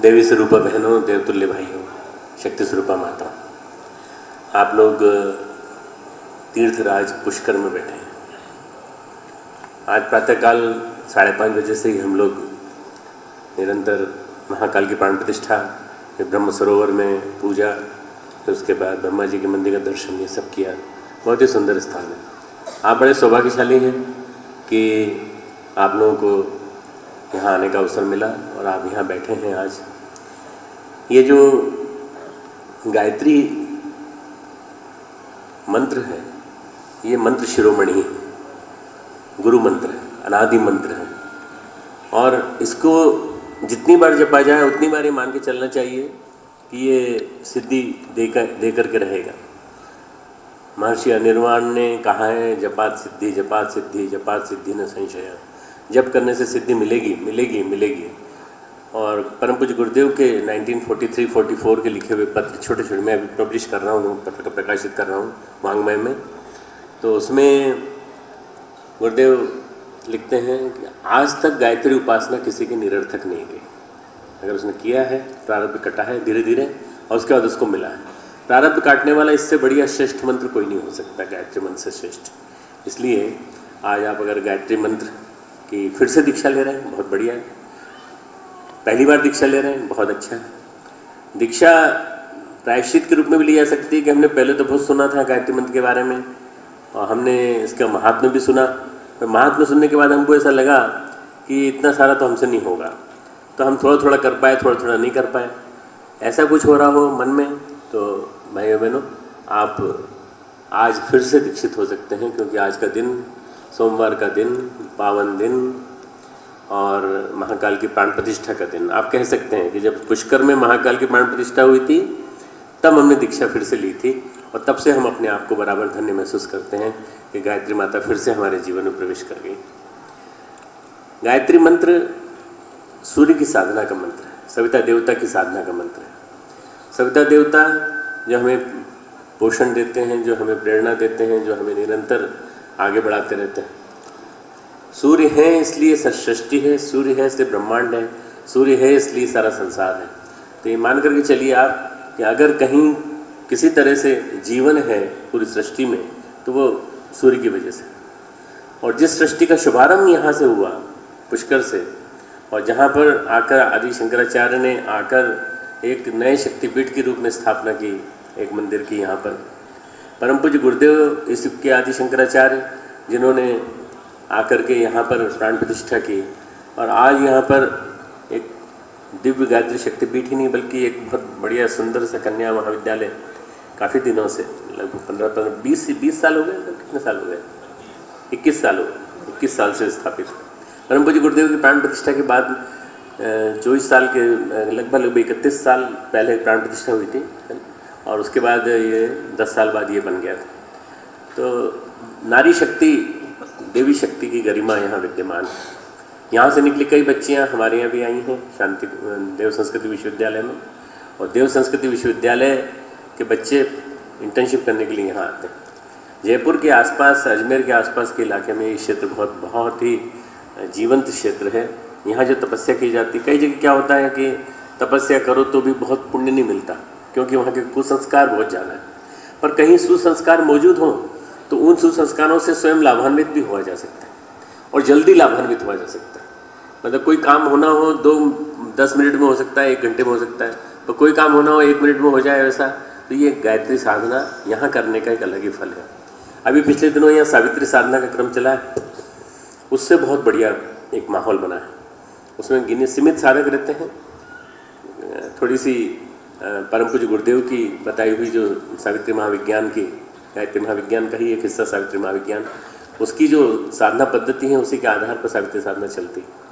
देवी स्वरूपा बहनों, देवतुल्य भाइयों, शक्ति स्वरूपा माता, आप लोग तीर्थराज पुष्कर में बैठे हैं। आज प्रातःकाल 5:30 बजे से ही हम लोग निरंतर महाकाल की प्राण प्रतिष्ठा, फिर ब्रह्म सरोवर में पूजा, फिर उसके बाद ब्रह्मा जी के मंदिर का दर्शन, ये सब किया। बहुत ही सुंदर स्थान है। आप बड़े सौभाग्यशाली हैं कि आप लोगों को यहाँ आने का अवसर मिला और आप यहाँ बैठे हैं। आज ये जो गायत्री मंत्र है, ये मंत्र शिरोमणि है, गुरु मंत्र है, अनादि मंत्र है, और इसको जितनी बार जपा जाए उतनी बार ये मान के चलना चाहिए कि ये सिद्धि दे करके रहेगा। महर्षि अनिर्वाण ने कहा है, जपात सिद्धि, जपात सिद्धि, जपात सिद्धि न संशय। जप करने से सिद्धि मिलेगी मिलेगी मिलेगी। और परम पूज्य गुरुदेव के 1943-44 के लिखे हुए पत्र, छोटे छोटे, मैं अभी पब्लिश कर रहा हूँ, पत्र का प्रकाशित कर रहा हूँ वांग्मय में, तो उसमें गुरुदेव लिखते हैं कि आज तक गायत्री उपासना किसी के निरर्थक नहीं गई। अगर उसने किया है, प्रारब्ध कटा है धीरे धीरे, और उसके बाद उसको मिला है। प्रारब्ध काटने वाला इससे बढ़िया श्रेष्ठ मंत्र कोई नहीं हो सकता, गायत्री मंत्र से श्रेष्ठ। इसलिए आज आप अगर गायत्री मंत्र की फिर से दीक्षा ले रहे हैं, बहुत बढ़िया है। पहली बार दीक्षा ले रहे हैं, बहुत अच्छा है। दीक्षा प्रायश्चित के रूप में भी ली जा सकती है कि हमने पहले तो बहुत सुना था गायत्री मंत्र के बारे में, और हमने इसका महात्म्य भी सुना। तो महात्म्य सुनने के बाद हमको ऐसा लगा कि इतना सारा तो हमसे नहीं होगा, तो हम थोड़ा थोड़ा कर पाए, थोड़ा थोड़ा नहीं कर पाए। ऐसा कुछ हो रहा हो मन में, तो भाइयों बहनों, आप आज फिर से दीक्षित हो सकते हैं, क्योंकि आज का दिन, सोमवार का दिन, पावन दिन और महाकाल की प्राण प्रतिष्ठा का दिन। आप कह सकते हैं कि जब पुष्कर में महाकाल की प्राण प्रतिष्ठा हुई थी, तब हमने दीक्षा फिर से ली थी, और तब से हम अपने आप को बराबर धन्य महसूस करते हैं कि गायत्री माता फिर से हमारे जीवन में प्रवेश कर गई। गायत्री मंत्र सूर्य की साधना का मंत्र है, सविता देवता की साधना का मंत्र है। सविता देवता जो हमें पोषण देते हैं, जो हमें प्रेरणा देते हैं, जो हमें निरंतर आगे बढ़ाते रहते हैं। सूर्य है इसलिए सृष्टि है, सूर्य है इसलिए ब्रह्मांड है, सूर्य है इसलिए सारा संसार है। तो ये मान करके चलिए आप कि अगर कहीं किसी तरह से जीवन है पूरी सृष्टि में, तो वो सूर्य की वजह से। और जिस सृष्टि का शुभारंभ यहाँ से हुआ, पुष्कर से, और जहाँ पर आकर आदि शंकराचार्य ने आकर एक नए शक्तिपीठ के रूप में स्थापना की, एक मंदिर की यहाँ पर, परम पूज्य गुरुदेव इस युग के आदि शंकराचार्य, जिन्होंने आकर के यहाँ पर प्राण प्रतिष्ठा की, और आज यहाँ पर एक दिव्य गायत्री शक्तिपीठ ही नहीं बल्कि एक बहुत बढ़िया सुंदर सा कन्या महाविद्यालय काफ़ी दिनों से, लगभग 20 साल हो गए, कितने साल हो गए, 21 साल हो गए, 21 साल से स्थापित। परम पूज्य गुरुदेव की प्राण प्रतिष्ठा के बाद 24 साल के लगभग 31 साल पहले प्राण प्रतिष्ठा हुई थी, और उसके बाद ये 10 साल बाद ये बन गया था। तो नारी शक्ति, देवी शक्ति की गरिमा यहाँ विद्यमान है। यहाँ से निकली कई बच्चियाँ हमारे यहाँ भी आई हैं शांति देव संस्कृति विश्वविद्यालय में, और देव संस्कृति विश्वविद्यालय के बच्चे इंटर्नशिप करने के लिए यहाँ आते हैं। जयपुर के आसपास, अजमेर के आसपास के इलाके में ये क्षेत्र बहुत ही जीवंत क्षेत्र है। यहाँ जो तपस्या की जाती, कई जगह क्या होता है कि तपस्या करो तो भी बहुत पुण्य नहीं मिलता, क्योंकि वहाँ के कुसंस्कार बहुत ज़्यादा है। पर कहीं सुसंस्कार मौजूद हों तो उन सुसंस्कारों से स्वयं लाभान्वित भी हुआ जा सकता है, और जल्दी लाभान्वित हुआ जा सकता है। मतलब कोई काम होना हो 10 मिनट में हो सकता है, 1 घंटे में हो सकता है, और कोई काम होना हो 1 मिनट में हो जाए वैसा। तो ये गायत्री साधना यहाँ करने का एक अलग ही फल है। अभी पिछले दिनों यहाँ सावित्री साधना का क्रम चला है, उससे बहुत बढ़िया एक माहौल बना है। उसमें गिने सीमित साधक रहते हैं। थोड़ी सी परम पूज्य गुरुदेव की बताई हुई जो सावित्री महाविज्ञान की, गायत्री महाविज्ञान का ही एक हिस्सा सावित्री महाविज्ञान, उसकी जो साधना पद्धति है उसी के आधार पर सावित्री साधना चलती है।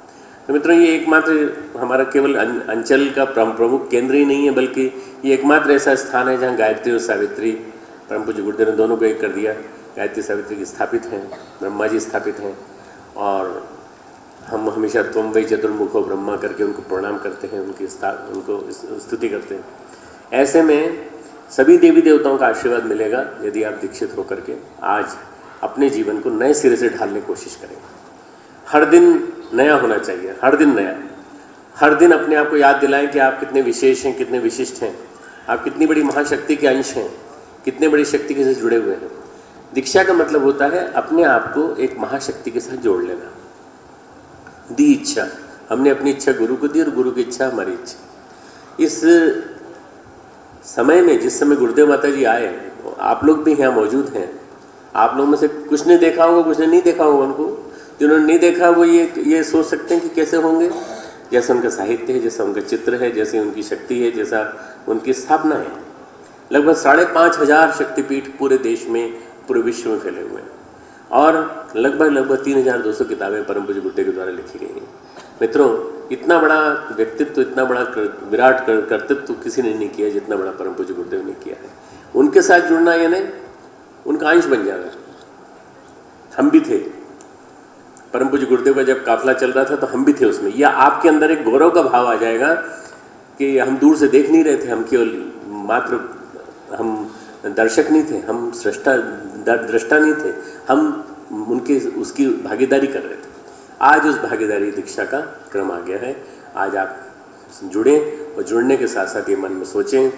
तो मित्रों, ये एकमात्र हमारा केवल अंचल का प्रमुख केंद्र ही नहीं है, बल्कि ये एकमात्र ऐसा स्थान है जहाँ गायत्री और सावित्री, परम पूज्य गुरुदेव ने दोनों को एक कर दिया। गायत्री सावित्री की स्थापित हैं, ब्रह्मा जी स्थापित हैं, और हम हमेशा त्वं वै चतुर्मुखो ब्रह्मा करके उनको प्रणाम करते हैं, उनको स्तुति करते हैं। ऐसे में सभी देवी देवताओं का आशीर्वाद मिलेगा यदि आप दीक्षित होकर के आज अपने जीवन को नए सिरे से ढालने की कोशिश करें। हर दिन नया होना चाहिए, हर दिन नया। हर दिन अपने आप को याद दिलाएं कि आप कितने विशेष हैं, कितने विशिष्ट हैं, आप कितनी बड़ी महाशक्ति के अंश हैं, कितने बड़ी शक्ति के साथ जुड़े हुए हैं। दीक्षा का मतलब होता है अपने आप को एक महाशक्ति के साथ जोड़ लेना। दी इच्छा, हमने अपनी इच्छा गुरु को दी और गुरु की इच्छा हमारी इच्छा। इस समय में, जिस समय गुरुदेव माता जी आए, आप लोग भी यहाँ मौजूद हैं। आप लोगों में से कुछ ने देखा होगा, कुछ ने नहीं देखा होगा। उनको जिन्होंने नहीं देखा वो ये सोच सकते हैं कि कैसे होंगे। जैसा उनका साहित्य है, जैसा उनका चित्र है, जैसी उनकी शक्ति है, जैसा उनकी स्थापना है। लगभग 5,500 शक्तिपीठ पूरे देश में, पूरे विश्व में फैले हुए हैं और लगभग 3,200 किताबें परम पूज्य गुरुदेव के द्वारा लिखी गई हैं। मित्रों, इतना बड़ा व्यक्तित्व, इतना बड़ा विराट कर्तृत्व किसी ने नहीं किया जितना बड़ा परम पूज्य गुरुदेव ने किया है। उनके साथ जुड़ना यानी उनका अंश बन जाना। हम भी थे, परम पूज्य गुरुदेव का जब काफिला चल रहा था तो हम भी थे उसमें। या आपके अंदर एक गौरव का भाव आ जाएगा कि हम दूर से देख नहीं रहे थे, हम केवल मात्र हम दर्शक नहीं थे, हम दृष्टा नहीं थे, हम उनके उसकी भागीदारी कर रहे थे। आज उस भागीदारी दीक्षा का क्रम आ गया है। आज आप जुड़ें और जुड़ने के साथ साथ ये मन में सोचें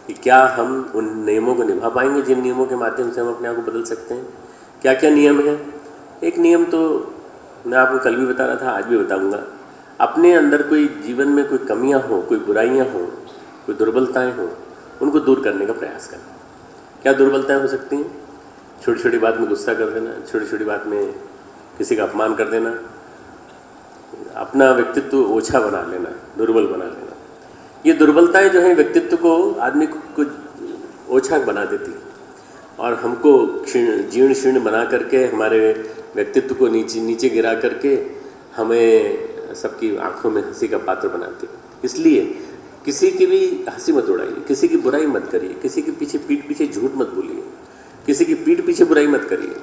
कि क्या हम उन नियमों को निभा पाएंगे जिन नियमों के माध्यम से हम अपने आप को बदल सकते हैं। क्या क्या नियम है? एक नियम तो मैं आपको कल भी बता रहा था, आज भी बताऊंगा। अपने अंदर कोई जीवन में कोई कमियां हो, कोई बुराइयां हो, कोई दुर्बलताएं हो, उनको दूर करने का प्रयास करना। क्या दुर्बलताएं हो सकती हैं? छोटी छोटी बात में गुस्सा कर देना, छोटी छोटी बात में किसी का अपमान कर देना, अपना व्यक्तित्व ओछा बना लेना, दुर्बल बना लेना। ये दुर्बलताएं जो हैं व्यक्तित्व को, आदमी को ओछा बना देती है और हमको जीर्ण शीर्ण बना करके, हमारे व्यक्तित्व को नीचे गिरा करके हमें सबकी आंखों में हंसी का पात्र बनाती है। इसलिए किसी की भी हंसी मत उड़ाइए, किसी की बुराई मत करिए, किसी के पीठ पीछे झूठ मत बोलिए, किसी की पीठ पीछे बुराई मत करिए।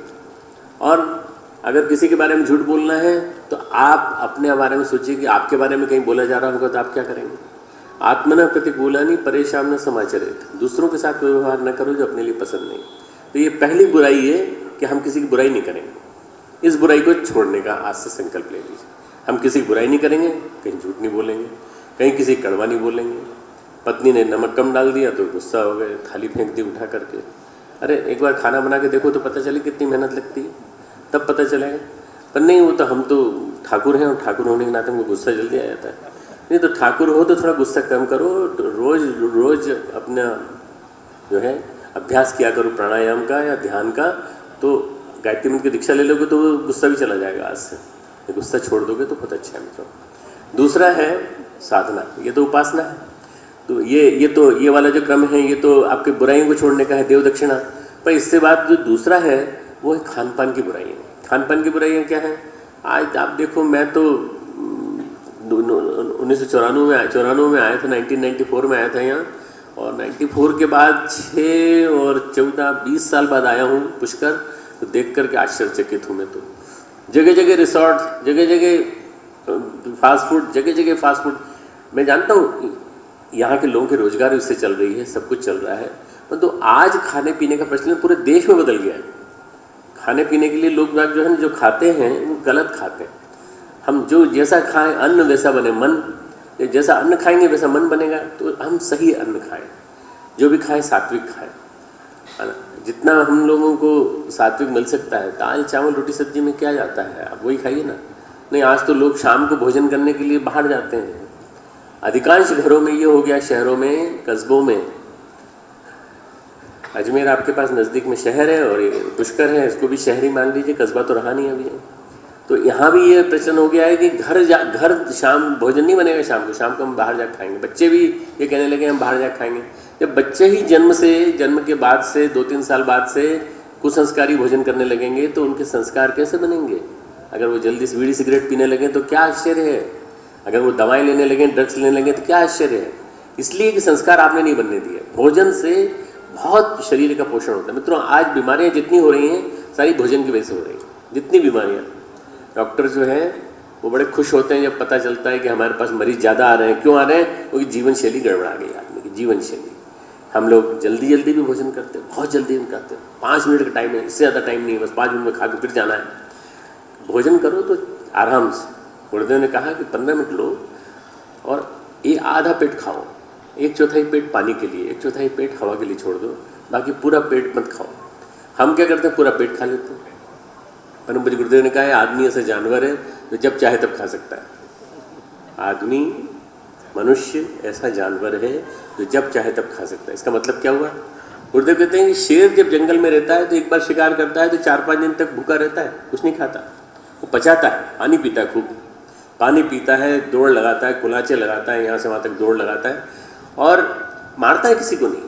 और अगर किसी के बारे में झूठ बोलना है तो आप अपने बारे में सोचिए कि आपके बारे में कहीं बोला जा रहा होगा तो आप क्या करेंगे। आत्मना प्रतिकूलानि परेशान न समाचरित, दूसरों के साथ व्यवहार न करो जो अपने लिए पसंद नहीं। तो ये पहली बुराई है कि हम किसी की बुराई नहीं करेंगे। इस बुराई को छोड़ने का आज से संकल्प ले लीजिए। हम किसी की बुराई नहीं करेंगे, कहीं झूठ नहीं बोलेंगे, कहीं किसी कड़वा नहीं बोलेंगे। पत्नी ने नमक कम डाल दिया तो गुस्सा हो गए, थाली फेंक दी उठा करके। अरे एक बार खाना बना के देखो तो पता चले कितनी मेहनत लगती है, तब पता चलेगा। पर नहीं, वो तो हम तो ठाकुर हैं और ठाकुर होने के नाते हमको गुस्सा जल्दी आ जाता है। नहीं तो ठाकुर हो तो थोड़ा गुस्सा कम करो, रोज अपना जो है अभ्यास किया करो प्राणायाम का या ध्यान का, तो गायत्री मंत्र की दीक्षा ले लोगे तो गुस्सा भी चला जाएगा आज से। गुस्सा छोड़ दोगे तो बहुत अच्छा है मित्रों। दूसरा है साधना, ये तो उपासना है। तो ये वाला जो क्रम है ये तो आपके बुराइयों को छोड़ने का है, देव दक्षिणा। पर इससे बाद जो दूसरा है वो है खान पान की बुराइयाँ। खान पान की बुराइयाँ क्या है? आज आप देखो, मैं तो 1994 में आया था, 1994 में आया था यहाँ, और 94 के बाद 6 और 14 20 साल बाद आया हूँ पुष्कर। तो देख करके आश्चर्यचकित हूँ मैं तो। जगह जगह रिसोर्ट, जगह जगह फास्ट फूड, जगह जगह फास्ट फूड। मैं जानता हूँ यहाँ के लोगों के रोजगार इससे चल रही है, सब कुछ चल रहा है, परंतु तो आज खाने पीने का प्रचलन पूरे देश में बदल गया है। खाने पीने के लिए लोग जो है जो खाते हैं वो गलत खाते हैं। हम जो जैसा खाएं अन्न वैसा बने मन, जैसा अन्न खाएंगे वैसा मन बनेगा। तो हम सही अन्न खाएं, जो भी खाएं सात्विक खाएं, है ना। जितना हम लोगों को सात्विक मिल सकता है, दाल चावल रोटी सब्जी में क्या जाता है, आप वही खाइए ना। नहीं, आज तो लोग शाम को भोजन करने के लिए बाहर जाते हैं। अधिकांश घरों में ये हो गया, शहरों में, कस्बों में। अजमेर आपके पास नज़दीक में शहर है और ये पुष्कर है, इसको भी शहर ही मान लीजिए, कस्बा तो रहा नहीं अभी। तो यहाँ भी ये प्रचलन हो गया है कि घर शाम भोजन नहीं बनेगा, शाम को हम बाहर जा खाएंगे। बच्चे भी ये कहने लगे हम बाहर जा खाएंगे। जब बच्चे ही जन्म के बाद से 2-3 साल बाद से कुसंस्कारी भोजन करने लगेंगे तो उनके संस्कार कैसे बनेंगे? अगर वो जल्दी से बीड़ी सिगरेट पीने लगें तो क्या आश्चर्य है, अगर वो दवाएं लेने लगें, ड्रग्स लेने लगें तो क्या आश्चर्य है। इसलिए कि संस्कार आपने नहीं बनने दिए। भोजन से बहुत शरीर का पोषण होता है मित्रों। आज बीमारियां जितनी हो रही हैं सारी भोजन की वजह से हो रही हैं। जितनी बीमारियां, डॉक्टर जो है वो बड़े खुश होते हैं जब पता चलता है कि हमारे पास मरीज ज़्यादा आ रहे हैं। क्यों आ रहे हैं? क्योंकि जीवन शैली गड़बड़ा गई आदमी की जीवन शैली। हम लोग जल्दी भी भोजन करते हैं, बहुत जल्दी हम करते हैं। 5 मिनट का टाइम है, इससे ज़्यादा टाइम नहीं है, बस 5 मिनट में खा के फिर जाना है। भोजन करो तो आराम से। गुरुदेव ने कहा कि 15 मिनट लो और ये आधा पेट खाओ, 1/4 पेट पानी के लिए, 1/4 पेट हवा के लिए छोड़ दो, बाकी पूरा पेट मत खाओ। हम क्या करते हैं, पूरा पेट खा लेते हैं। परम पूज्य गुरुदेव ने कहा है आदमी ऐसा जानवर है जो जब चाहे तब खा सकता है। आदमी, मनुष्य ऐसा जानवर है जो जब चाहे तब खा सकता है। इसका मतलब क्या हुआ? गुरुदेव कहते हैं कि शेर जब जंगल में रहता है तो एक बार शिकार करता है तो 4-5 दिन तक भूखा रहता है, कुछ नहीं खाता, वो पचाता है, पानी पीता है, खूब पानी पीता है, दौड़ लगाता है, कुलाचे लगाता है, यहाँ से वहाँ तक दौड़ लगाता है और मारता है किसी को नहीं।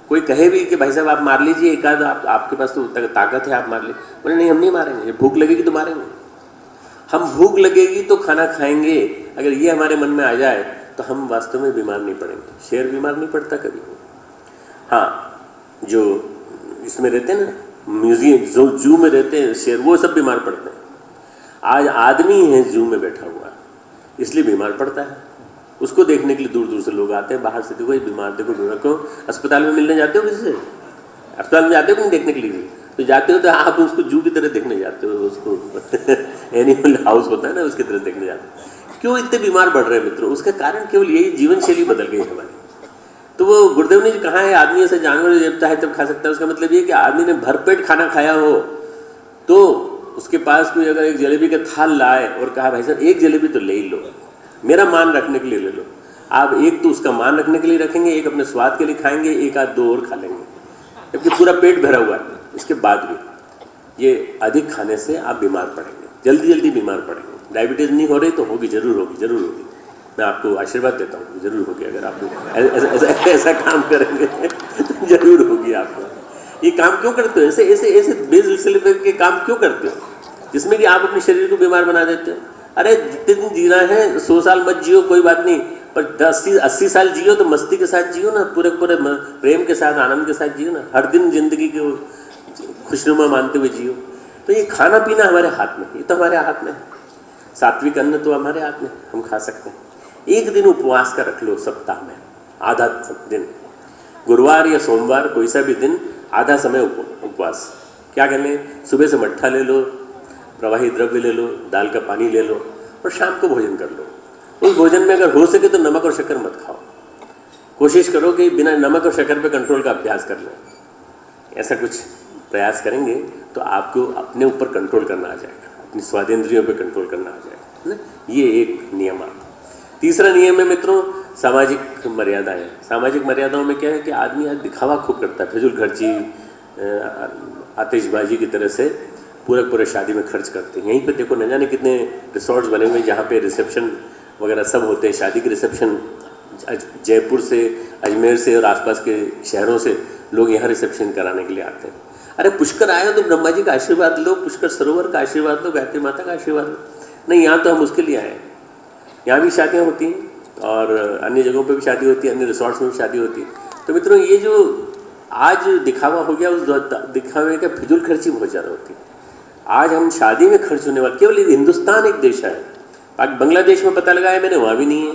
कोई कहे भी कि भाई साहब आप मार लीजिए एक आध, आपके पास तो ताकत है, आप मार लीजिए, बोले नहीं हम नहीं मारेंगे, भूख लगेगी तो मारेंगे। हम भूख लगेगी तो खाना खाएंगे, अगर ये हमारे मन में आ जाए तो हम वास्तव में बीमार नहीं पड़ेंगे। शेर बीमार नहीं पड़ता कभी। हाँ, जो इसमें रहते हैं ना, म्यूजियम, जो जू में रहते हैं शेर, वो सब बीमार पड़ते हैं। आज आदमी है जू में बैठा हुआ, इसलिए बीमार पड़ता है। उसको देखने के लिए दूर दूर से लोग आते हैं, बाहर से देखो ये बीमार, देखो बीमार। क्यों? अस्पताल में मिलने जाते हो किसी से? अस्पताल में जाते हो कि नहीं देखने के लिए? तो जाते हो तो आप उसको जू की तरह देखने जाते हो, उसको एनिमल हाउस होता है ना, उसकी तरह देखने जाते हो। क्यों इतने बीमार बढ़ रहे हैं मित्रों? उसका कारण केवल यही, जीवन शैली बदल गई हमारी। तो वो गुरुदेव ने जो कहा है आदमी ऐसा जानवर जब चाहे तब खा सकता है, उसका मतलब ये कि आदमी ने भरपेट खाना खाया हो तो उसके पास कोई अगर एक जलेबी का थाल लाए और कहा भाई साहब एक जलेबी तो ले ही लो, मेरा मान रखने के लिए ले लो। आप एक तो उसका मान रखने के लिए रखेंगे, एक अपने स्वाद के लिए खाएंगे, एक आध दो और खा लेंगे, जबकि पूरा पेट भरा हुआ है। इसके बाद भी ये अधिक खाने से आप बीमार पड़ेंगे, जल्दी जल्दी बीमार पड़ेंगे। डायबिटीज़ नहीं हो रही तो होगी, जरूर होगी, जरूर होगी। मैं आपको आशीर्वाद देता हूँ, जरूर होगी। अगर आप ऐसा काम करेंगे तो जरूर होगी आपको। ये काम क्यों करते हो? ऐसे ऐसे ऐसे बेसिलसिले के काम क्यों करते हो जिसमें कि आप अपने शरीर को बीमार बना देते हो? अरे जितने दिन जीना है 100 साल मत जियो, कोई बात नहीं, पर 80 साल जियो तो मस्ती के साथ जियो ना, पूरे पूरे प्रेम के साथ, आनंद के साथ जियो ना, हर दिन जिंदगी को खुशनुमा मानते हुए जियो। तो ये खाना पीना हमारे हाथ में, ये तो हमारे हाथ में है। सात्विक अन्न तो हमारे हाथ में, हम खा सकते हैं। एक दिन उपवास का रख लो सप्ताह में, आधा दिन, गुरुवार या सोमवार कोई सा भी दिन, आधा समय उपवास। क्या कर लें? सुबह से मट्ठा ले लो, प्रवाही द्रव्य ले लो, दाल का पानी ले लो और शाम को भोजन कर लो। उस भोजन में अगर हो सके तो नमक और शक्कर मत खाओ। कोशिश करो कि बिना नमक और शक्कर पे कंट्रोल का अभ्यास कर लो। ऐसा कुछ प्रयास करेंगे तो आपको अपने ऊपर कंट्रोल करना आ जाएगा, अपनी स्वादेंद्रियों पे कंट्रोल करना आ जाएगा ना। ये एक नियम है। तीसरा नियम है मित्रों, सामाजिक मर्यादाएं। सामाजिक मर्यादाओं में क्या है कि आदमी आज दिखावा खूब करता है, फिजूल खर्ची, आतिशबाजी की तरह से पूरे शादी में खर्च करते हैं। यहीं पे देखो न जाने कितने रिसोर्ट्स बने हुए हैं जहाँ पे रिसेप्शन वगैरह सब होते हैं। शादी के रिसेप्शन जयपुर से, अजमेर से और आसपास के शहरों से लोग यहाँ रिसेप्शन कराने के लिए आते हैं। अरे पुष्कर आए हो तो ब्रह्मा जी का आशीर्वाद लो, पुष्कर सरोवर का आशीर्वाद लो, गायत्री माता का आशीर्वाद लो। नहीं, यहाँ तो हम उसके लिए आए हैं। यहाँ भी शादियाँ होती हैं और अन्य जगहों पे भी शादी होती है, अन्य रिसोर्ट्स में भी शादी होती है। तो मित्रों ये जो आज दिखावा हो गया, उस दिखावे का फिजूल खर्ची बहुत ज़्यादा होती है। आज हम शादी में खर्च होने वाले, केवल हिंदुस्तान एक देश है, बांग्लादेश में पता लगाया मैंने, वहाँ भी नहीं है।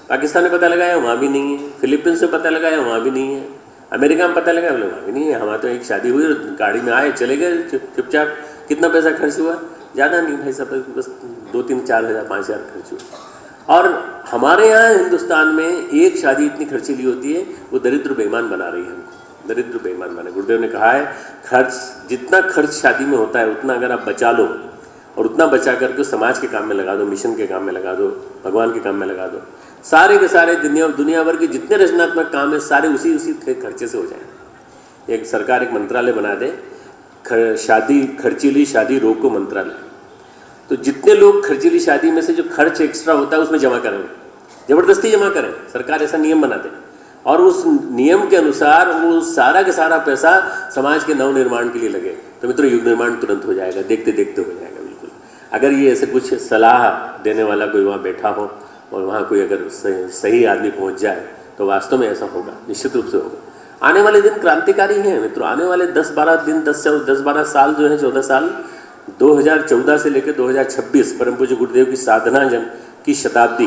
पाकिस्तान में पता लगाया, वहाँ भी नहीं है। फिलीपींस में पता लगाया, वहाँ भी नहीं है। अमेरिका में पता लगाया, बोले वहाँ भी नहीं है। हमारे तो एक शादी हुई और गाड़ी में आए चले गए चुपचाप। कितना पैसा खर्च हुआ? ज़्यादा नहीं भाई साहब, बस 2-3-4 हज़ार 5 हज़ार खर्च हुआ। और हमारे यहाँ हिंदुस्तान में एक शादी इतनी खर्चीली होती है, वो दरिद्र बेईमान बना रही है हमको, दरिद्र बेईमान बना। गुरुदेव ने कहा है खर्च, जितना खर्च शादी में होता है उतना अगर आप बचा लो और उतना बचा करके समाज के काम में लगा दो, मिशन के काम में लगा दो, भगवान के काम में लगा दो, सारे के सारे दुनिया भर के जितने रचनात्मक काम है सारे उसी खर्चे से हो जाए। एक सरकार एक मंत्रालय बना दे, शादी खर्चीली शादी रोको मंत्रालय। तो जितने लोग खर्चीली शादी में से जो खर्च एक्स्ट्रा होता है उसमें जमा करें, ज़बरदस्ती जमा करें। सरकार ऐसा नियम बना दे और उस नियम के अनुसार वो सारा का सारा पैसा समाज के नव निर्माण के लिए लगे, तो मित्रों युग निर्माण तुरंत हो जाएगा, देखते देखते हो जाएगा बिल्कुल। अगर ये ऐसे कुछ सलाह देने वाला कोई वहाँ बैठा हो और वहाँ कोई अगर सही आदमी पहुँच जाए तो वास्तव में ऐसा होगा, निश्चित रूप से होगा। आने वाले दिन क्रांतिकारी हैं मित्रों। आने वाले 10-12 दिन, 10-12 साल जो है, 14 साल, 2014 से लेकर 2026 परम पूज्य गुरुदेव की साधना की शताब्दी।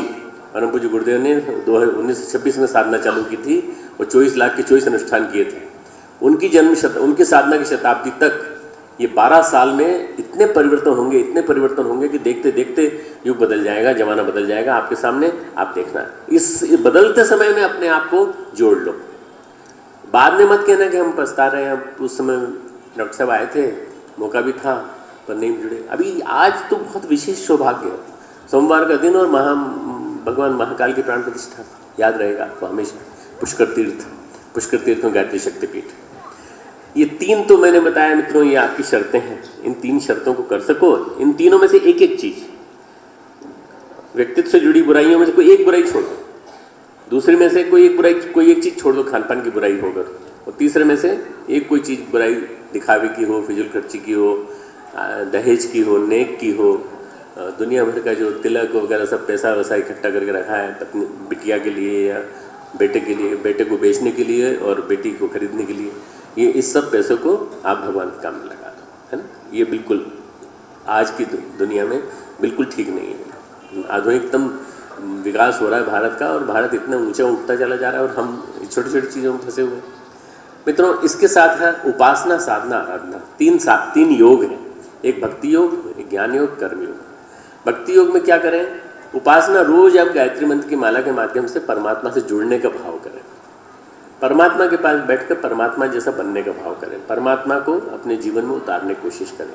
परम पूज्य गुरुदेव ने 1926 में साधना चालू की थी और 24 लाख के 24 अनुष्ठान किए थे। उनकी उनकी साधना की शताब्दी तक ये 12 साल में इतने परिवर्तन होंगे कि देखते देखते युग बदल जाएगा, जमाना बदल जाएगा आपके सामने, आप देखना। इस बदलते समय में अपने आप को जोड़ लो। बाद में मत कहना कि हम पछता रहे हैं, उस समय डॉक्टर साहब आए थे, मौका भी था पर नहीं जुड़े। अभी आज तो बहुत विशेष सौभाग्य है, सोमवार का दिन और भगवान महाकाल की प्राण प्रतिष्ठा, याद रहेगा आपको हमेशा। पुष्कर तीर्थ में गायत्री शक्तिपीठ, ये 3 तो मैंने बताया मित्रों, ये आपकी शर्तें हैं। इन 3 शर्तों को कर सको, इन तीनों में से एक एक चीज, व्यक्तित्व से जुड़ी बुराइयों में से कोई एक बुराई छोड़ दो, दूसरे में से कोई एक चीज छोड़ दो, खान पान की बुराई होगा, और तीसरे में से एक कोई चीज बुराई दिखावे की हो, फिजूल खर्ची की हो, दहेज की हो, नेक की हो, दुनिया भर का जो तिलक वगैरह सब पैसा वैसा इकट्ठा करके रखा है अपनी बिटिया के लिए या बेटे के लिए, बेटे को बेचने के लिए और बेटी को खरीदने के लिए, ये इस सब पैसों को आप भगवान के काम में लगा दो, है ना। ये बिल्कुल आज की दुनिया में बिल्कुल ठीक नहीं है। आधुनिकतम विकास हो रहा है भारत का, और भारत इतना ऊंचा उठता चला जा रहा है और हम छोटी छोटी चीज़ों में फंसे हुए हैं मित्रों। इसके साथ है उपासना, साधना, आराधना, 3 योग हैं, एक भक्ति योग, एक ज्ञान योग, कर्म योग। भक्ति योग में क्या करें? उपासना, रोज आप गायत्री मंत्र की माला के माध्यम से परमात्मा से जुड़ने का भाव करें, परमात्मा के पास बैठकर परमात्मा जैसा बनने का भाव करें, परमात्मा को अपने जीवन में उतारने की कोशिश करें।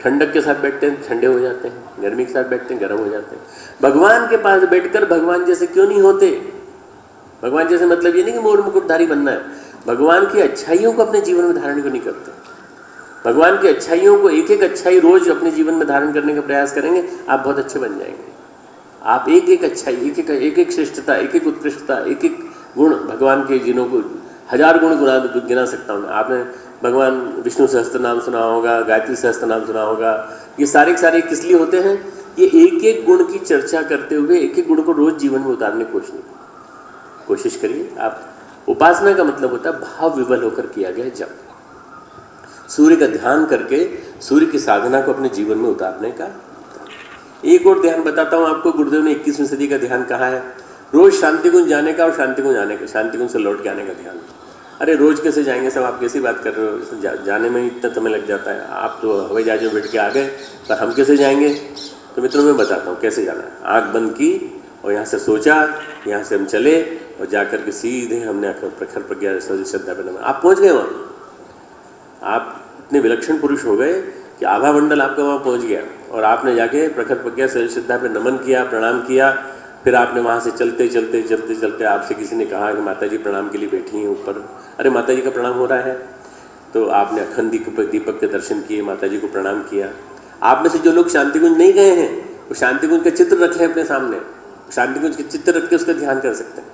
ठंडक के साथ बैठते हैं ठंडे हो जाते हैं, गर्मी के साथ बैठते हैं गर्म हो जाते हैं। भगवान के पास बैठकर भगवान जैसे क्यों नहीं होते? भगवान जैसे मतलब ये नहीं कि मोर मुकुटधारी बनना है, भगवान की अच्छाइयों को अपने जीवन में धारण क्यों नहीं करते? भगवान की अच्छाइयों को, एक एक अच्छाई रोज अपने जीवन में धारण करने का प्रयास करेंगे, आप बहुत अच्छे बन जाएंगे। आप एक एक अच्छाई, एक एक श्रेष्ठता, एक एक उत्कृष्टता, एक एक गुण भगवान के, जिन्हों को 1000 गुण गिना सकता हूँ। आपने भगवान विष्णु सहस्त्र नाम सुना होगा, गायत्री सहस्त्र नाम सुना होगा। ये सारे के सारे किस लिए होते हैं? ये एक एक गुण की चर्चा करते हुए एक एक गुण को रोज जीवन में उतारने की कोशिश करिए आप। उपासना का मतलब होता है भाव विवल होकर किया गया जप, सूर्य का ध्यान करके सूर्य की साधना को अपने जीवन में उतारने का। एक और ध्यान बताता हूँ आपको, गुरुदेव ने 21वीं सदी का ध्यान कहा है, रोज शांतिकुंज जाने का और शांतिकुंज से लौट के आने का ध्यान। अरे रोज कैसे जाएंगे सब, आप कैसी बात कर रहे हो, जाने में इतना समय लग जाता है, आप तो हवाई जहाज में बैठ के आ गए, पर हम कैसे जाएंगे? तो मित्रों मैं बताता हूँ कैसे जाना है। आँख बंद की और यहाँ से सोचा, यहाँ से हम चले और जाकर के सीधे हमने प्रखर प्रज्ञा श्रद्धा पे नमन, आप पहुँच गए वहाँ। आप इतने विलक्षण पुरुष हो गए कि आभा मंडल आपका वहाँ पहुँच गया, और आपने जाके प्रखर प्रज्ञा श्रद्धा पे नमन किया, प्रणाम किया। फिर आपने वहाँ से चलते आपसे किसी ने कहा कि माता जी प्रणाम के लिए बैठी हैं ऊपर। अरे माता जी का प्रणाम हो रहा है, तो आपने अखंड दीपक के दर्शन किए, माता जी को प्रणाम किया। आप में से जो लोग शांतिकुंज नहीं गए हैं, वो शांतिकुंज का चित्र रखें अपने सामने, शांतिकुंज के चित्र रख के उसका ध्यान कर सकते हैं।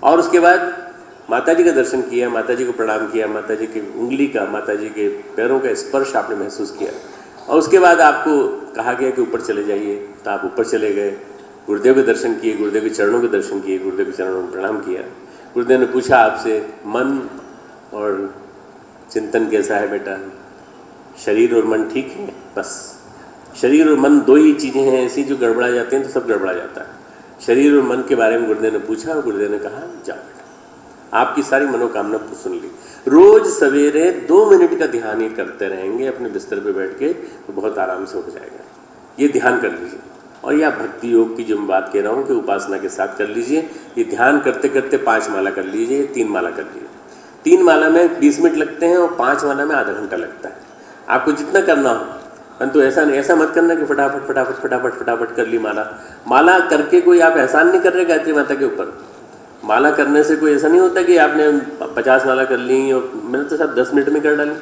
और उसके बाद माता जी का दर्शन किया, माता जी को प्रणाम किया, माता जी की उंगली का, माता जी के पैरों का स्पर्श आपने महसूस किया, और उसके बाद आपको कहा गया कि ऊपर चले जाइए, तो आप ऊपर चले गए, गुरुदेव के दर्शन किए, गुरुदेव के चरणों के दर्शन किए, गुरुदेव के चरणों में प्रणाम किया। गुरुदेव ने पूछा आपसे, मन और चिंतन कैसा है बेटा? शरीर और मन ठीक है? बस शरीर और मन 2 ही चीज़ें हैं ऐसी जो गड़बड़ा जाते हैं तो सब गड़बड़ा जाता है। शरीर और मन के बारे में गुरुदेव ने पूछा और गुरुदेव ने कहा जाओ बेटा, आपकी सारी मनोकामना सुन ली। रोज सवेरे 2 मिनट का ध्यान ही करते रहेंगे अपने बिस्तर पे बैठ के, तो बहुत आराम से हो जाएगा। ये ध्यान कर लीजिए। और यह भक्ति योग की जो मैं बात कह रहा हूँ कि उपासना के साथ कर लीजिए, ये ध्यान करते करते 5 माला कर लीजिए, 3 माला कर लीजिए। 3 माला में 20 मिनट लगते हैं और 5 माला में आधा घंटा लगता है, आपको जितना करना हो। परंतु ऐसा मत करना कि फटाफट कर ली माला करके कोई आप एहसान नहीं कर रहे गायत्री माता के ऊपर। माला करने से कोई ऐसा नहीं होता कि आपने 50 माला कर ली और मैंने तो सब 10 मिनट में कर डाली,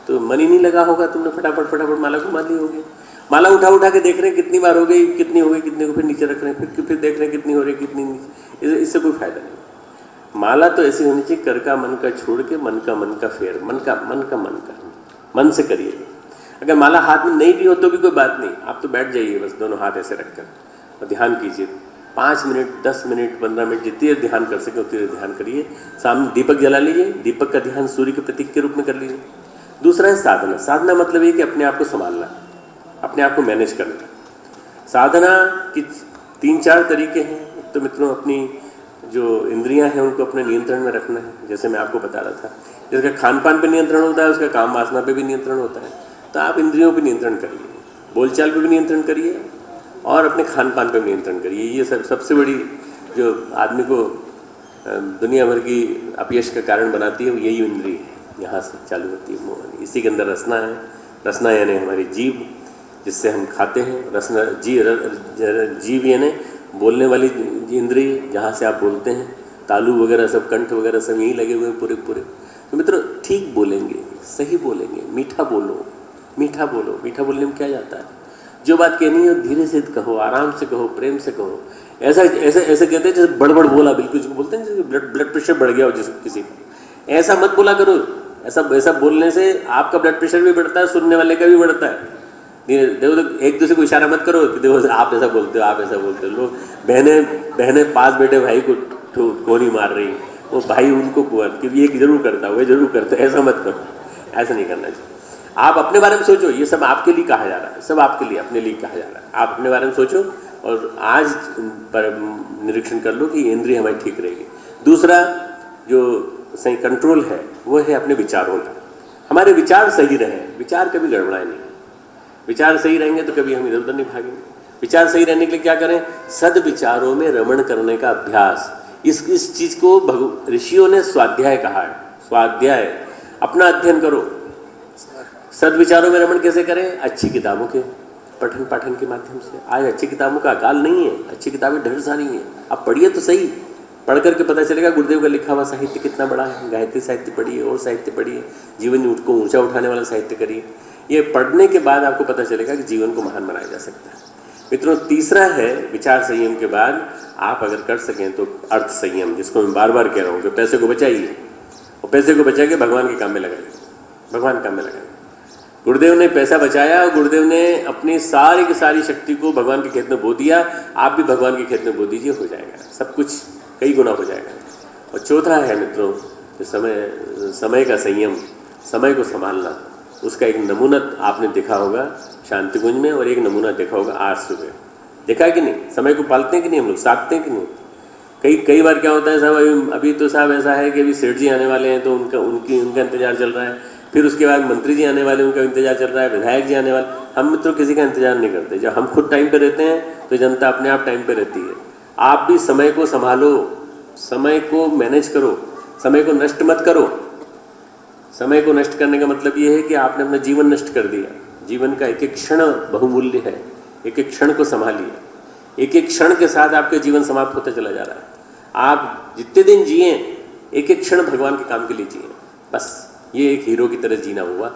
तो मन ही नहीं लगा होगा, तुमने फटाफट माला घुमा ली होगी। माला उठा के देख रहे हैं कितनी बार हो गई, कितनी हो गई, कितने को फिर नीचे रख रहे हैं, फिर देख रहे हैं कितनी हो रही, कितनी नीचे, इससे कोई फायदा नहीं। माला तो ऐसी होनी चाहिए, कर का मन का छोड़ के मन का फेर, मन का मन से करिए। अगर माला हाथ में नहीं भी हो तो भी कोई बात नहीं, आप तो बैठ जाइए बस दोनों हाथ ऐसे रखकर और ध्यान कीजिए। 5 मिनट, 10 मिनट, 15 मिनट जितनी देर ध्यान कर सके उतनी देर ध्यान करिए। सामने दीपक जला लीजिए, दीपक का ध्यान सूर्य के प्रतीक के रूप में कर लीजिए। दूसरा है साधना। साधना मतलब ये कि अपने आप को संभालना, अपने आप को मैनेज करना। साधना की 3-4 तरीके हैं। तो मित्रों अपनी जो इंद्रियां हैं उनको अपने नियंत्रण में रखना है, जैसे मैं आपको बता रहा था। जिसका खान पान पे नियंत्रण होता है उसका काम वासना पे भी नियंत्रण होता है। तो आप इंद्रियों पर नियंत्रण करिए, बोलचाल पे भी नियंत्रण करिए और अपने खान पान पे भी नियंत्रण करिए। ये सबसे बड़ी जो आदमी को दुनिया भर की अपयश का कारण बनाती है वो यही इंद्रिय है, यहाँ से चालू होती है मोहन। इसी के अंदर रसना है। रसना यानी हमारी जीभ, जिससे हम खाते हैं। रसना जीभ यानी बोलने वाली इंद्रिय, जहाँ से आप बोलते हैं। तालू वगैरह सब, कंठ वगैरह सब यहीं लगे हुए हैं पूरे पूरे। तो मित्रों ठीक बोलेंगे, सही बोलेंगे, मीठा बोलो, मीठा बोलो। मीठा बोलने में क्या जाता है? जो बात कहनी है धीरे से कहो, आराम से कहो, प्रेम से कहो। ऐसा ऐसे ऐसे कहते हैं जैसे बड़बड़ बोला, बिल्कुल जिसको बोलते हैं जैसे ब्लड प्रेशर बढ़ गया हो जिस किसी का, ऐसा मत बोला करो। ऐसा बोलने से आपका ब्लड प्रेशर भी बढ़ता है, सुनने वाले का भी बढ़ता है। देखो तो एक दूसरे को इशारा मत करो कि देखो आप ऐसा बोलते हो, आप ऐसा बोलते हो। लोग बहनें पास बैठे भाई को नहीं मार रही, वो भाई उनको कि ये जरूर करता है, वो जरूर करता है, ऐसा मत करो। ऐसा नहीं करना चाहिए। आप अपने बारे में सोचो, ये सब आपके लिए कहा जा रहा है, सब आपके लिए, अपने लिए कहा जा रहा है। आप अपने बारे में सोचो और आज पर निरीक्षण कर लो कि इंद्रिय हमारी ठीक रहेगी। दूसरा जो सही कंट्रोल है वो है अपने विचारों का। हमारे विचार सही रहे, विचार कभी गड़बड़ाए नहीं। विचार सही रहेंगे तो कभी हम इधर उधर नहीं भागेंगे। विचार सही रहने के लिए क्या करें? सद्विचारों में रमण करने का अभ्यास। इस चीज को ऋषियों ने स्वाध्याय कहा है। स्वाध्याय, अपना अध्ययन करो। सद्विचारों में रमण कैसे करें? अच्छी किताबों के पठन पाठन के माध्यम से। आज अच्छी किताबों का अकाल नहीं है, अच्छी किताबें ढेर सारी हैं। आप पढ़िए तो सही, पढ़ करके पता चलेगा गुरुदेव का लिखा हुआ साहित्य कितना बड़ा है। गायत्री साहित्य पढ़िए और साहित्य पढ़िए, जीवन को ऊंचा उठाने वाला साहित्य करिए। ये पढ़ने के बाद आपको पता चलेगा कि जीवन को महान बनाया जा सकता है। मित्रों तीसरा है विचार संयम के बाद आप अगर कर सकें तो अर्थ संयम, जिसको मैं बार बार कह रहा हूँ कि पैसे को बचाइए और पैसे को बचा के भगवान के काम में लगाइए, भगवान काम में लगाइए। गुरुदेव ने पैसा बचाया और गुरुदेव ने अपनी सारी की सारी शक्ति को भगवान के खेत में बो दिया। आप भी भगवान के खेत में बो दीजिए, हो जाएगा सब कुछ, कई गुना हो जाएगा। और चौथा है मित्रों समय का संयम, समय को संभालना। उसका एक नमूना आपने देखा होगा शांति कुंज में और एक नमूना देखा होगा आज सुबह। देखा है कि नहीं? समय को पालते हैं कि नहीं हम लोग, साधते हैं कि नहीं? कई बार क्या होता है साहब, अभी तो साहब ऐसा है कि अभी सेठ जी आने वाले हैं तो उनका इंतजार चल रहा है। फिर उसके बाद मंत्री जी आने वाले, उनका इंतजार चल रहा है। विधायक जी आने वाले। हम मित्रों किसी का इंतजार नहीं करते। जब हम खुद टाइम पे रहते हैं तो जनता अपने आप टाइम पे रहती है। आप भी समय को संभालो, समय को मैनेज करो, समय को नष्ट मत करो। समय को नष्ट करने का मतलब ये है कि आपने अपना जीवन नष्ट कर दिया। जीवन का एक एक क्षण बहुमूल्य है, एक एक क्षण को संभालिए। एक एक क्षण के साथ आपका जीवन समाप्त होता चला जा रहा है। आप जितने दिन जिए एक एक क्षण भगवान के काम के लिए जिए, बस। ये एक हीरो की तरह जीना हुआ।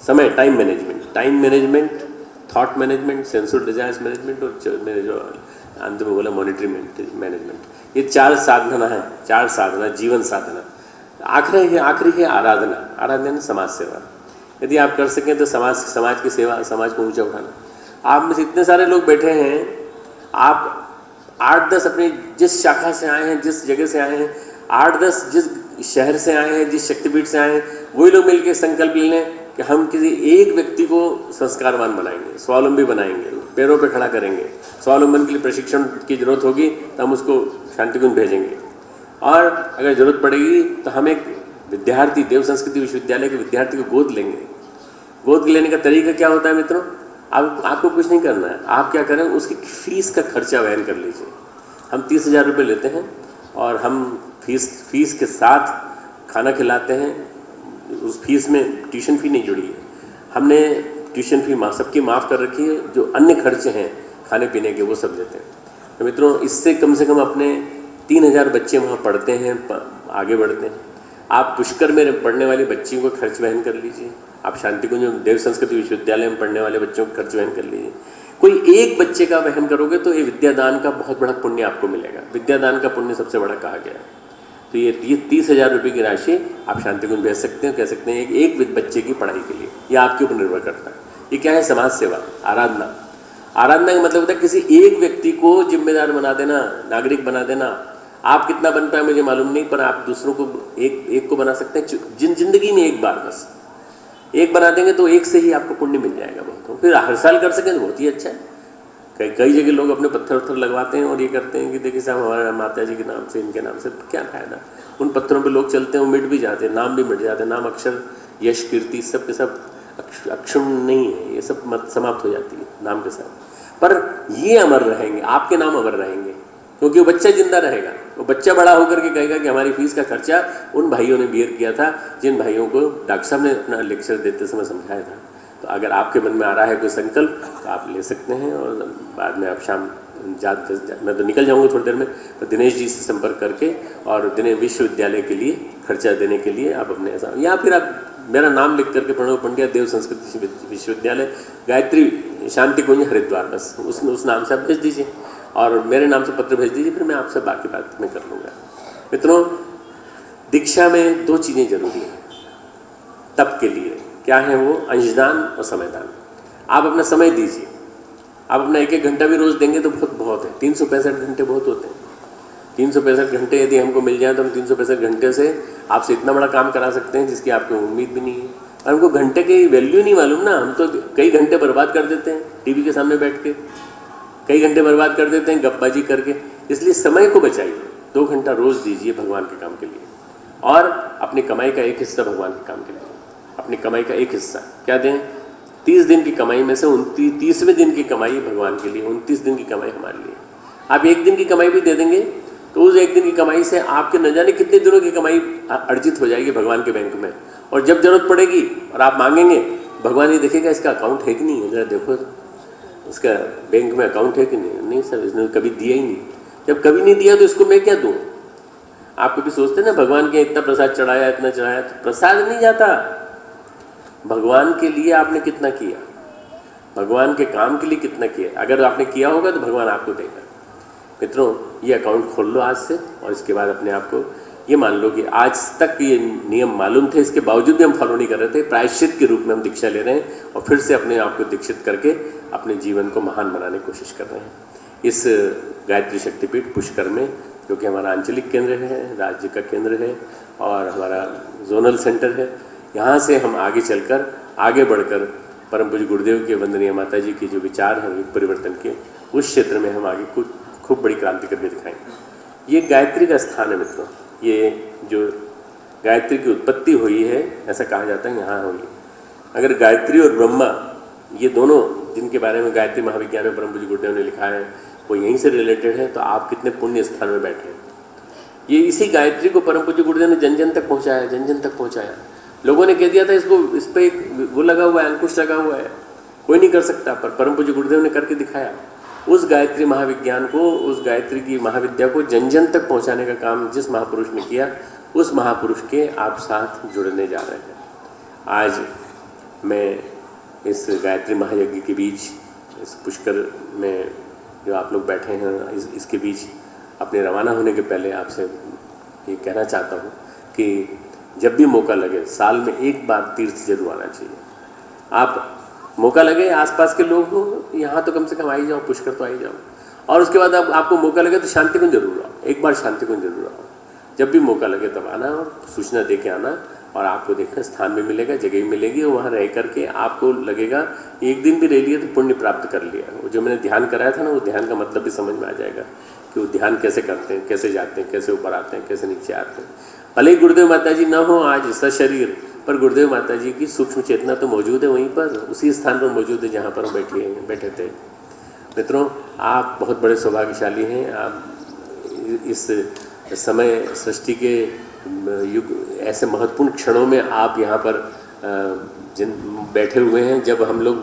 समय, time management, thought management, sensual desires management और मैंने जो अंत में बोला मॉनिटरी मैनेजमेंट। ये 4 साधना है, 4 साधना, जीवन साधना। आखिरी है आराधना। आराधना समाज सेवा। यदि आप कर सकें तो समाज की सेवा, समाज को ऊंचा उठाना। आप में से इतने सारे लोग बैठे हैं, आप 8-10 अपनी जिस शाखा से आए हैं, जिस जगह से आए हैं, 8-10 जिस शहर से आए हैं, जिस शक्तिपीठ से आए हैं, वही लोग मिलकर संकल्प ले लें कि हम किसी एक व्यक्ति को संस्कारवान बनाएंगे, स्वावलंबी बनाएंगे, पैरों पे खड़ा करेंगे। स्वावलंबन के लिए प्रशिक्षण की जरूरत होगी तो हम उसको शांतिकुंज भेजेंगे। और अगर जरूरत पड़ेगी तो हम एक विद्यार्थी, देव संस्कृति विश्वविद्यालय के विद्यार्थी को गोद लेंगे। गोद लेने का तरीका क्या होता है मित्रों? आपको कुछ नहीं करना है। आप क्या करें, उसकी फीस का खर्चा वहन कर लीजिए। हम 30,000 रुपये लेते हैं और हम फीस के साथ खाना खिलाते हैं। उस फीस में ट्यूशन फी नहीं जुड़ी है। हमने ट्यूशन फी सबकी माफ़ कर रखी है। जो अन्य खर्चे हैं खाने पीने के वो सब देते हैं। तो मित्रों इससे कम से कम अपने 3,000 बच्चे वहाँ पढ़ते हैं, आगे बढ़ते हैं। आप पुष्कर में पढ़ने वाली बच्चियों को खर्च वहन कर लीजिए। आप शांतिकुंज में देव संस्कृति विश्वविद्यालय में पढ़ने वाले बच्चों को खर्च वहन कर लीजिए। कोई एक बच्चे का वहन करोगे तो ये विद्यादान का बहुत बड़ा पुण्य आपको मिलेगा। विद्यादान का पुण्य सबसे बड़ा कहा गया है। तो ये 30,000 रुपये की राशि आप शांतिकुंज भेज सकते हैं, कह सकते हैं एक बच्चे की पढ़ाई के लिए। ये आपके ऊपर निर्भर करता है। ये क्या है? समाज सेवा, आराधना। आराधना का मतलब होता है किसी एक व्यक्ति को जिम्मेदार बना देना, नागरिक बना देना। आप कितना बन पाए मुझे मालूम नहीं, पर आप दूसरों को एक को बना सकते हैं। जिंदगी में एक बार बस एक बना देंगे तो एक से ही आपको पुण्य मिल जाएगा बहुत। फिर हर साल कर सकें तो बहुत ही अच्छा है। कई जगह लोग अपने पत्थर लगवाते हैं और ये करते हैं कि देखिए साहब हमारे माता जी के नाम से, इनके नाम से, क्या फ़ायदा। उन पत्थरों पे लोग चलते हैं, वो मिट भी जाते हैं, नाम भी मिट जाते हैं, नाम, अक्षर, यश, कीर्ति सब के सब अक्षुण्ण नहीं है, ये सब मत समाप्त हो जाती है नाम के साथ। पर ये अमर रहेंगे, आपके नाम अमर रहेंगे, क्योंकि वो बच्चा जिंदा रहेगा। वो बच्चा बड़ा होकर के कहेगा कि हमारी फीस का खर्चा उन भाइयों ने बियर किया था जिन भाइयों को डॉक्टर साहब ने अपना लेक्चर देते समय समझाया था। तो अगर आपके मन में आ रहा है कोई संकल्प तो आप ले सकते हैं, और बाद में आप शाम मैं तो निकल जाऊंगा थोड़ी देर में, तो दिनेश जी से संपर्क करके और दिनेश विश्वविद्यालय के लिए खर्चा देने के लिए आप अपने ऐसा, या फिर आप मेरा नाम लिख करके प्रणव पंड्या देव संस्कृत विश्वविद्यालय गायत्री शांति कुंज हरिद्वार, बस उस नाम से आप भेज दीजिए और मेरे नाम से पत्र भेज दीजिए, फिर मैं आपसे बाकी बात मैं कर लूँगा। मित्रों, दीक्षा में 2 चीज़ें जरूरी हैं तप के लिए। क्या है वो? अंशदान और समयदान। आप अपना समय दीजिए, आप अपना 1-1 घंटा भी रोज़ देंगे तो बहुत है। 365 घंटे बहुत होते हैं। 365 घंटे यदि हमको मिल जाए तो हम 365 घंटे से आपसे इतना बड़ा काम करा सकते हैं जिसकी आपको उम्मीद भी नहीं है। और हमको घंटे की वैल्यू नहीं मालूम ना, हम तो कई घंटे बर्बाद कर देते हैं टीवी के सामने बैठ के, कई घंटे बर्बाद कर देते हैं गप्पबाजी करके। इसलिए समय को बचाइए, 2 घंटा रोज़ दीजिए भगवान के काम के लिए, और अपनी कमाई का 1 हिस्सा भगवान के काम के लिए। अपनी कमाई का 1 हिस्सा क्या दें? 30 दिन की कमाई में से 30वें दिन की कमाई भगवान के लिए, 29 दिन की कमाई हमारे लिए। आप 1 दिन की कमाई भी दे देंगे तो उस 1 दिन की कमाई से आपके न जाने कितने दिनों की कमाई अर्जित हो जाएगी भगवान के बैंक में। और जब जरूरत पड़ेगी और आप मांगेंगे, भगवान ये देखेगा इसका अकाउंट है कि नहीं है, जरा देखो उसका बैंक में अकाउंट है कि नहीं। नहीं सर, इसने कभी दिया ही नहीं। जब कभी नहीं दिया तो इसको मैं क्या दूँ? आप कभी सोचते ना भगवान के इतना प्रसाद चढ़ाया, इतना चढ़ाया, तो प्रसाद नहीं जाता। भगवान के लिए आपने कितना किया, भगवान के काम के लिए कितना किया, अगर आपने किया होगा तो भगवान आपको देगा। मित्रों, ये अकाउंट खोल लो आज से, और इसके बाद अपने आप को ये मान लो कि आज तक ये नियम मालूम थे, इसके बावजूद भी हम फॉलो नहीं कर रहे थे। प्रायश्चित के रूप में हम दीक्षा ले रहे हैं और फिर से अपने आप को दीक्षित करके अपने जीवन को महान बनाने की कोशिश कर रहे हैं। इस गायत्री शक्तिपीठ पुष्कर में, जो कि हमारा आंचलिक केंद्र है, राज्य का केंद्र है और हमारा जोनल सेंटर है, यहाँ से हम आगे चलकर आगे बढ़कर परम पूज्य गुरुदेव के वंदनीय माता जी के जो विचार हैं युग परिवर्तन के, उस क्षेत्र में हम आगे कुछ खूब बड़ी क्रांति करके दिखाएंगे। ये गायत्री का स्थान है मित्रों। ये जो गायत्री की उत्पत्ति हुई है, ऐसा कहा जाता है, यहाँ हुई। अगर गायत्री और ब्रह्मा, ये दोनों जिनके बारे में गायत्री महाविज्ञान में परम पूज्य गुरुदेव ने लिखा है, वो यहीं से रिलेटेड है, तो आप कितने पुण्य स्थान में बैठे हैं। ये इसी गायत्री को परम पूज्य गुरुदेव ने जन जन तक पहुँचाया, जन जन तक पहुँचाया। लोगों ने कह दिया था इसको, इस पर एक वो लगा हुआ है, अंकुश लगा हुआ है, कोई नहीं कर सकता, पर परम पूज्य गुरुदेव ने करके दिखाया। उस गायत्री महाविज्ञान को, उस गायत्री की महाविद्या को जन जन तक पहुंचाने का काम जिस महापुरुष ने किया, उस महापुरुष के आप साथ जुड़ने जा रहे हैं। आज मैं इस गायत्री महायज्ञ के बीच, इस पुष्कर में जो आप लोग बैठे हैं, इसके बीच अपने रवाना होने के पहले आपसे ये कहना चाहता हूँ कि जब भी मौका लगे, साल में 1 बार तीर्थ जरूर आना चाहिए। आप मौका लगे, आसपास के लोग हो, यहाँ तो कम से कम आ ही जाओ, पुष्कर तो आ ही जाओ। और उसके बाद आपको मौका लगे तो शांति कुंज जरूर आओ, 1 बार शांति कुंज जरूर आओ। जब भी मौका लगे तब आना और सूचना दे के आना, और आपको देखना स्थान भी मिलेगा, जगह भी मिलेगी, और वहाँ रह करके आपको लगेगा 1 दिन भी रह लिया तो पुण्य प्राप्त कर लिया। वो जो मैंने ध्यान कराया था ना, वो ध्यान का मतलब भी समझ में आ जाएगा कि वो ध्यान कैसे करते हैं, कैसे जाते हैं, कैसे ऊपर आते हैं, कैसे नीचे आते हैं। भले ही गुरुदेव माता जी ना हो आज सशरीर, पर गुरुदेव माता जी की सूक्ष्म चेतना तो मौजूद है वहीं पर, उसी स्थान पर मौजूद है जहाँ पर हम बैठे थे। मित्रों, आप बहुत बड़े सौभाग्यशाली हैं। आप इस समय सृष्टि के युग, ऐसे महत्वपूर्ण क्षणों में आप यहाँ पर बैठे हुए हैं जब हम लोग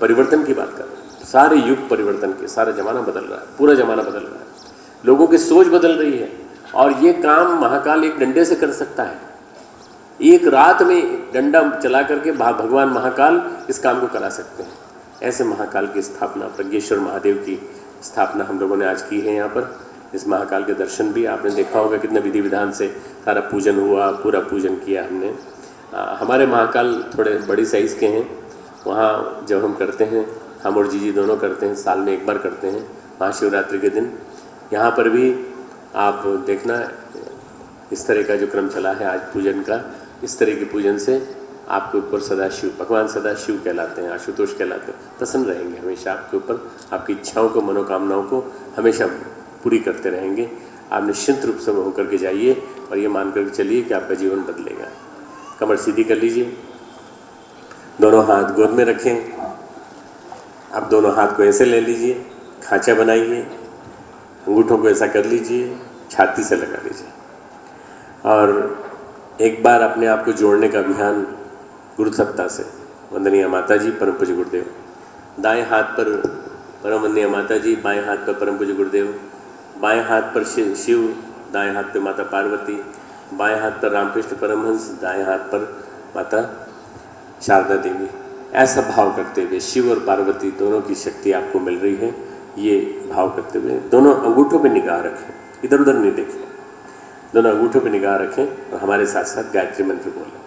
परिवर्तन की बात कर रहे हैं। सारे युग परिवर्तन के, सारा जमाना बदल रहा है, पूरा जमाना बदल रहा है, लोगों की सोच बदल रही है, और ये काम महाकाल एक डंडे से कर सकता है। एक रात में डंडा चला करके भगवान महाकाल इस काम को करा सकते हैं। ऐसे महाकाल की स्थापना, प्रज्ञेश्वर महादेव की स्थापना हम लोगों ने आज की है यहाँ पर। इस महाकाल के दर्शन भी आपने देखा होगा, कितने विधि विधान से सारा पूजन हुआ, पूरा पूजन किया हमने। हमारे महाकाल थोड़े बड़ी साइज़ के हैं। वहाँ जब हम करते हैं, हम और जीजी दोनों करते हैं, साल में 1 बार करते हैं, महाशिवरात्रि के दिन। यहाँ पर भी आप देखना, इस तरह का जो क्रम चला है आज पूजन का, इस तरह के पूजन से आपके ऊपर सदाशिव, भगवान सदाशिव कहलाते हैं, आशुतोष कहलाते हैं, प्रसन्न रहेंगे हमेशा आपके ऊपर। आपकी इच्छाओं को, मनोकामनाओं को हमेशा पूरी करते रहेंगे। आप निश्चिंत रूप से होकर के जाइए और ये मान कर चलिए कि आपका जीवन बदलेगा। कमर सीधी कर लीजिए, दोनों हाथ गोद में रखें। आप दोनों हाथ को ऐसे ले लीजिए, खांचा बनाइए, अंगूठों को ऐसा कर लीजिए, छाती से लगा लीजिए और एक बार अपने आप को जोड़ने का अभियान गुरु सत्ता से। वंदनीय माता जी, परम पूज्य गुरुदेव। दाएं हाथ पर परम वंदनीय माता जी, बाएं हाथ पर परम पूज्य गुरुदेव, बाएं हाथ पर शिव, दाएं हाथ पर माता पार्वती, बाएं हाथ पर रामकृष्ण परमहंस, दाएं हाथ पर माता शारदा देवी। ऐसा भाव करते हुए शिव और पार्वती दोनों की शक्ति आपको मिल रही है, ये भाव करते हुए दोनों अंगूठों पे निगाह रखें, इधर उधर नहीं देखें, दोनों अंगूठों पे निगाह रखें और हमारे साथ साथ गायत्री मंत्र बोलें।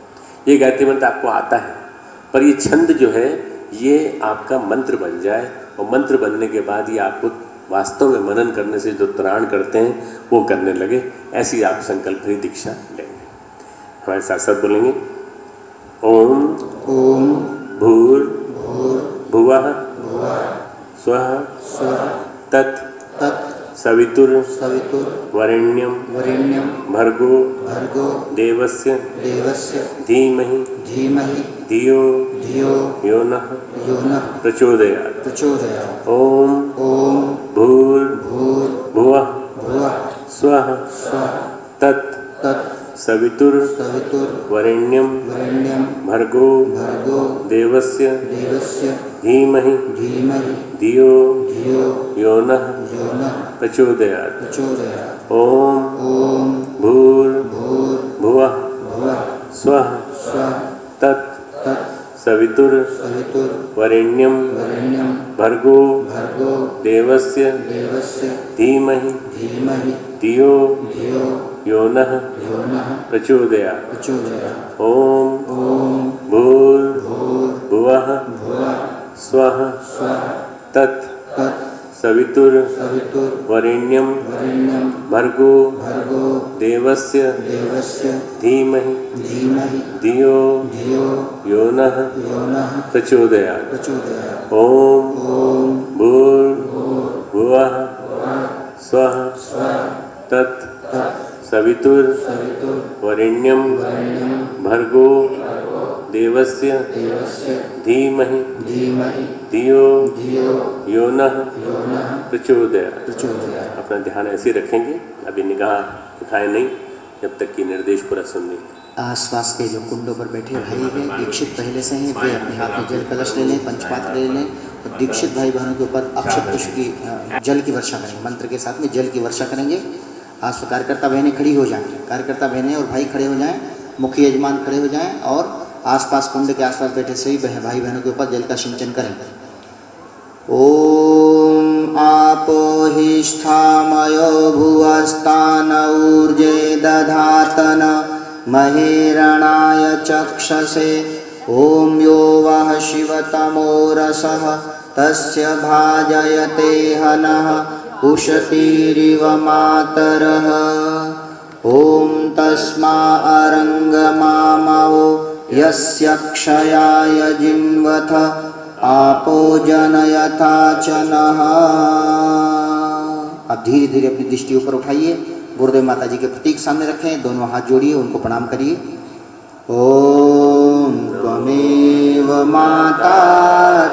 ये गायत्री मंत्र आपको आता है, पर ये छंद जो है ये आपका मंत्र बन जाए और मंत्र बनने के बाद ये आपको वास्तव में मनन करने से जो त्राण करते हैं वो करने लगे। ऐसी आप संकल्प ही दीक्षा लेंगे। हमारे साथ साथ बोलेंगे ओम ओम भूर भुवः स्वः स्वः तत् तत् सवितुर सवितुर वरेण्यं वरेण्यं भर्गो भर्गो देवस्य देवस्य धीमहि धीमहि धियो धियो यो नः यो नः प्रचोदयात्। प्रचोदयात्। ओम ओम भूर्भुवः भुवः स्वः स्वः तत् तत् सवितुर सवितुर वरेण्यं वरेण्यं भर्गो भर्गो देवस्य देवस्य धीमहि धीमहि धियो धियो यो नः यो नः प्रचोदयात्। प्रचोदयात्। ओम ओम भूर्भुवः भुवः स्वः स्वः तत् तत् सवितुर सवितुर वरेण्यं वरेण्यं भर्गो भर्गो देवस्य देवस्य धीमहि धीमहि धियो धियो यो नः यो नः प्रचोदयात्। प्रचोदयात्। ओम ओम भूर्भुवः भुवः स्वः स्वः तत् तत् सवितुर सवितुर वरेण्यं वरेण्यं भर्गो भर्गो देवस्य देवस्य धीमहि धीमहि धियो धियो यो नः यो नः प्रचोदयात्। प्रचोदयात्। ओम ओम भूर्भुवः स्वः स्वः तत् तत् सवितुर सवितुर वरेण्यं वरेण्यं भर्गो देवस्य देवस्य धीमहि धीमहि धियो धियो यो नः यो नः प्रचोदयात्। प्रचोदयात्। अपना ध्यान ऐसे ही रखेंगे, अभी निगाह उठाए नहीं जब तक कि निर्देश पूरा सुन नहीं। आसपास के जो कुंडों पर बैठे भाई हैं, दीक्षित पहले से हैं, वे अपने हाथ में जल कलश ले लें, पंचपात्र ले लें और दीक्षित भाई बहनों के ऊपर अक्षत पुष्प की जल की वर्षा करेंगे। मंत्र के साथ में जल की वर्षा करेंगे। आज तो कार्यकर्ता बहनें खड़ी हो जाएं, कार्यकर्ता बहनें और भाई खड़े हो जाएं, मुख्य यजमान खड़े हो जाएं और आसपास कुंड के आसपास बैठे सभी भाई बहनों के ऊपर जल का सिंचन करें। ओम आपो हि स्थामयो भुवस्तान ऊर्जे दधातन महेरणाय चक्षसे। ओम यो वः शिवतमो रसः तस्य भाजयते हनः उशतीरिव मातरः। ओम तस्मा अरंगमामवो यस्य क्षयाय जिन्वथ आपो जनयथा च नः। अब धीरे धीरे अपनी दृष्टि ऊपर उठाइए, गुरुदेव माता जी के प्रतीक सामने रखें, दोनों हाथ जोड़िए, उनको प्रणाम करिए। ओम त्वमेव माता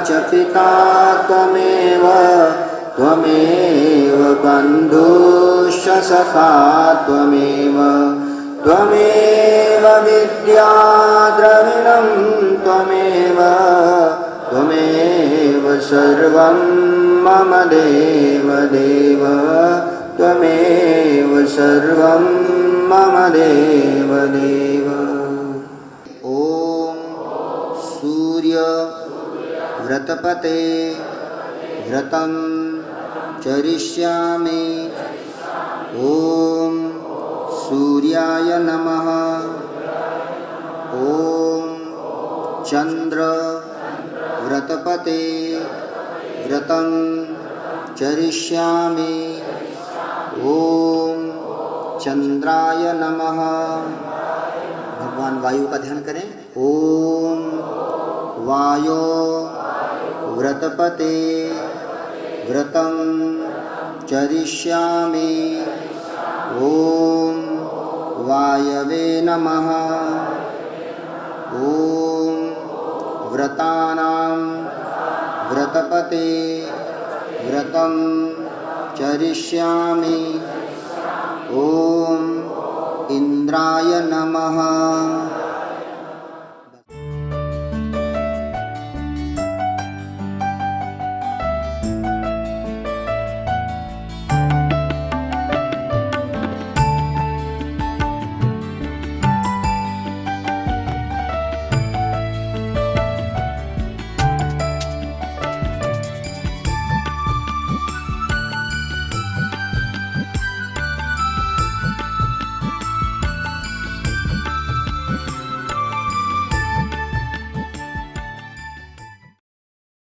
च पिता त्वमेव त्वमेव बन्धुश्च सखा त्वमेव त्वमेव विद्या द्रविणं त्वमेव त्वमेव सर्वं मम देव देव त्वमेव सर्वं मम देव देव। ओम सूर्य व्रतपते व्रतं चरिष्यामि। ओम सूर्याय नमः। ओम चंद्र व्रतपते व्रतं चरिष्यामि। ओम चंद्राय नमः। भगवान वायु का ध्यान करें। ओम वायो व्रतपते व्रतं चरिष्यामि। ओम वायवे नमः। ओम व्रतानां व्रतपते व्रतं चरिष्यामि। ॐ इंद्राय नमः।